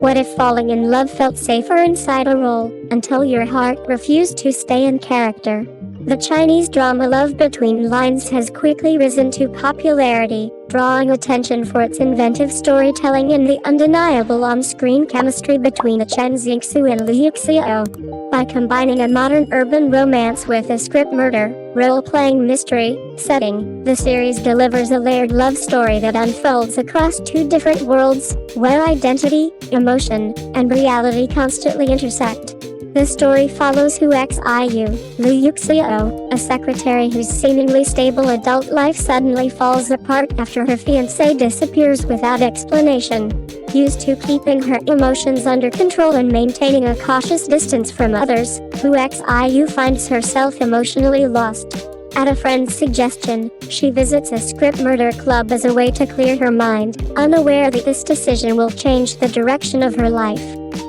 What if falling in love felt safer inside a role, until your heart refused to stay in character? The Chinese drama Love Between Lines has quickly risen to popularity, drawing attention for its inventive storytelling and the undeniable on-screen chemistry between Chen Xingxu and Lu Yuxiao. By combining a modern urban romance with a script murder, role-playing mystery setting, the series delivers a layered love story that unfolds across two different worlds, where identity, emotion, and reality constantly intersect. The story follows Xiu, Lu Yuxiao, a secretary whose seemingly stable adult life suddenly falls apart after her fiancé disappears without explanation. Used to keeping her emotions under control and maintaining a cautious distance from others, Xiu finds herself emotionally lost. At a friend's suggestion, she visits a script murder club as a way to clear her mind, unaware that this decision will change the direction of her life.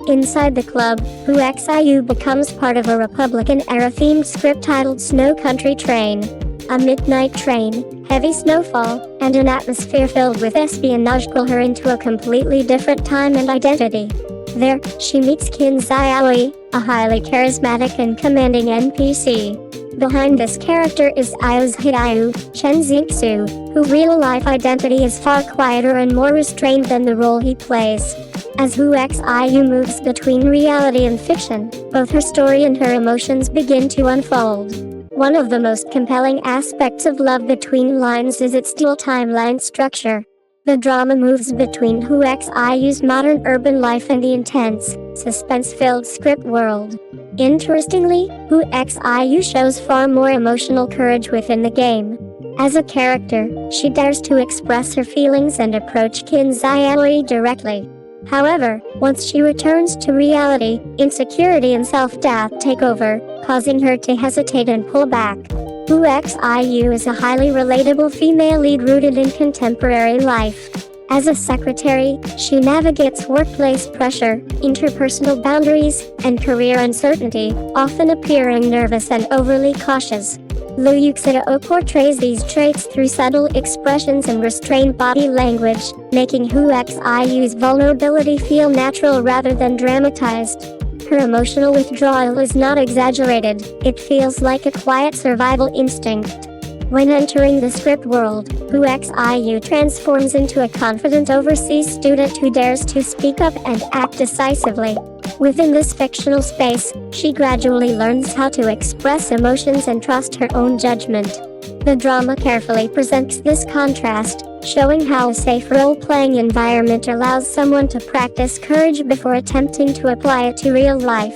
Inside the club, Xiu becomes part of a Republican-era themed script titled Snow Country Train. A midnight train, heavy snowfall, and an atmosphere filled with espionage pull her into a completely different time and identity. There, she meets Chen Xingxu, a highly charismatic and commanding NPC. Behind this character is Xiao, Chen Xingxu, whose real-life identity is far quieter and more restrained than the role he plays. As Xiu moves between reality and fiction, both her story and her emotions begin to unfold. One of the most compelling aspects of Love Between Lines is its dual timeline structure. The drama moves between Xiu's modern urban life and the intense, suspense-filled script world. Interestingly, Xiu shows far more emotional courage within the game. As a character, she dares to express her feelings and approach Chen Xingxu directly. However, once she returns to reality, insecurity and self-doubt take over, causing her to hesitate and pull back. Xiu is a highly relatable female lead rooted in contemporary life. As a secretary, she navigates workplace pressure, interpersonal boundaries, and career uncertainty, often appearing nervous and overly cautious. Lu Yuxiao portrays these traits through subtle expressions and restrained body language, making Xiu's vulnerability feel natural rather than dramatized. Her emotional withdrawal is not exaggerated, it feels like a quiet survival instinct. When entering the script world, Xiu transforms into a confident overseas student who dares to speak up and act decisively. Within this fictional space, she gradually learns how to express emotions and trust her own judgment. The drama carefully presents this contrast, showing how a safe role-playing environment allows someone to practice courage before attempting to apply it to real life.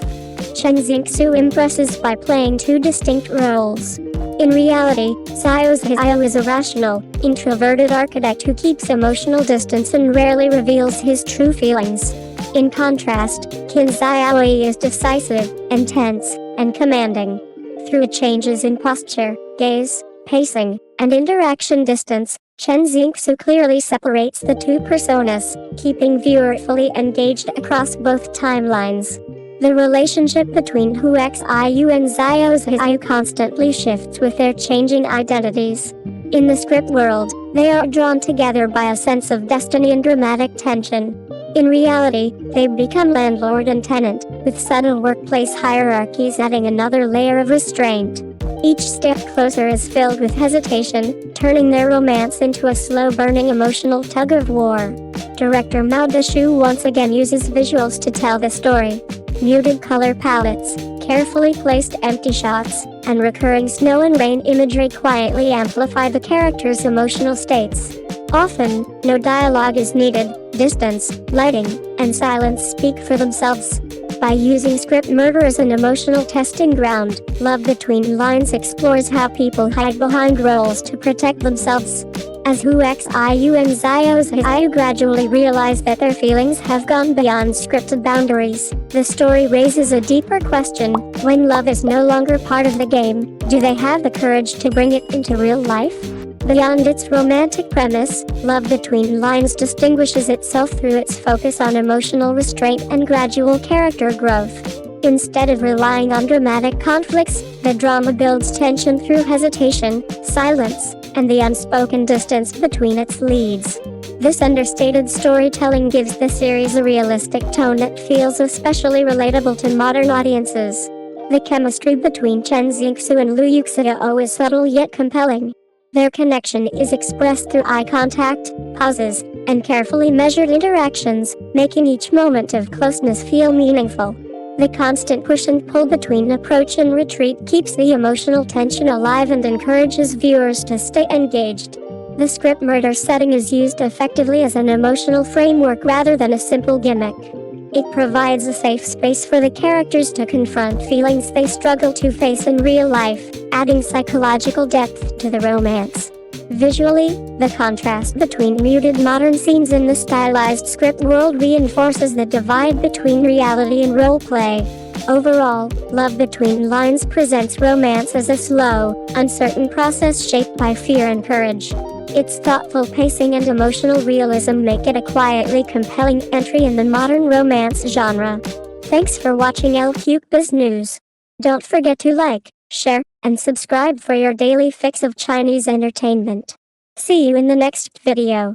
Chen Xingxu impresses by playing two distinct roles. In reality, Xiao is a rational, introverted architect who keeps emotional distance and rarely reveals his true feelings. In contrast, Chen Xingxu is decisive, intense, and commanding. Through changes in posture, gaze, pacing, and interaction distance, Chen Xingxu clearly separates the two personas, keeping viewer fully engaged across both timelines. The relationship between Xiu and Xiao constantly shifts with their changing identities. In the script world, they are drawn together by a sense of destiny and dramatic tension. In reality, they become landlord and tenant, with subtle workplace hierarchies adding another layer of restraint. Each step closer is filled with hesitation, turning their romance into a slow-burning emotional tug-of-war. Director Mao Deshu once again uses visuals to tell the story. Muted color palettes, carefully placed empty shots, and recurring snow and rain imagery quietly amplify the characters' emotional states. Often, no dialogue is needed, distance, lighting, and silence speak for themselves. By using script murder as an emotional testing ground, Love Between Lines explores how people hide behind roles to protect themselves. As Xiu and Xiao gradually realize that their feelings have gone beyond scripted boundaries, the story raises a deeper question: when love is no longer part of the game, do they have the courage to bring it into real life? Beyond its romantic premise, Love Between Lines distinguishes itself through its focus on emotional restraint and gradual character growth. Instead of relying on dramatic conflicts, the drama builds tension through hesitation, silence, and the unspoken distance between its leads. This understated storytelling gives the series a realistic tone that feels especially relatable to modern audiences. The chemistry between Chen Xingxu and Lu Yuxiao is subtle yet compelling. Their connection is expressed through eye contact, pauses, and carefully measured interactions, making each moment of closeness feel meaningful. The constant push and pull between approach and retreat keeps the emotional tension alive and encourages viewers to stay engaged. The script murder setting is used effectively as an emotional framework rather than a simple gimmick. It provides a safe space for the characters to confront feelings they struggle to face in real life, adding psychological depth to the romance. Visually, the contrast between muted modern scenes and the stylized script world reinforces the divide between reality and roleplay. Overall, Love Between Lines presents romance as a slow, uncertain process shaped by fear and courage. Its thoughtful pacing and emotional realism make it a quietly compelling entry in the modern romance genre. Thanks for watching Cbiz News. Don't forget to like, share, and subscribe for your daily fix of Chinese entertainment. See you in the next video.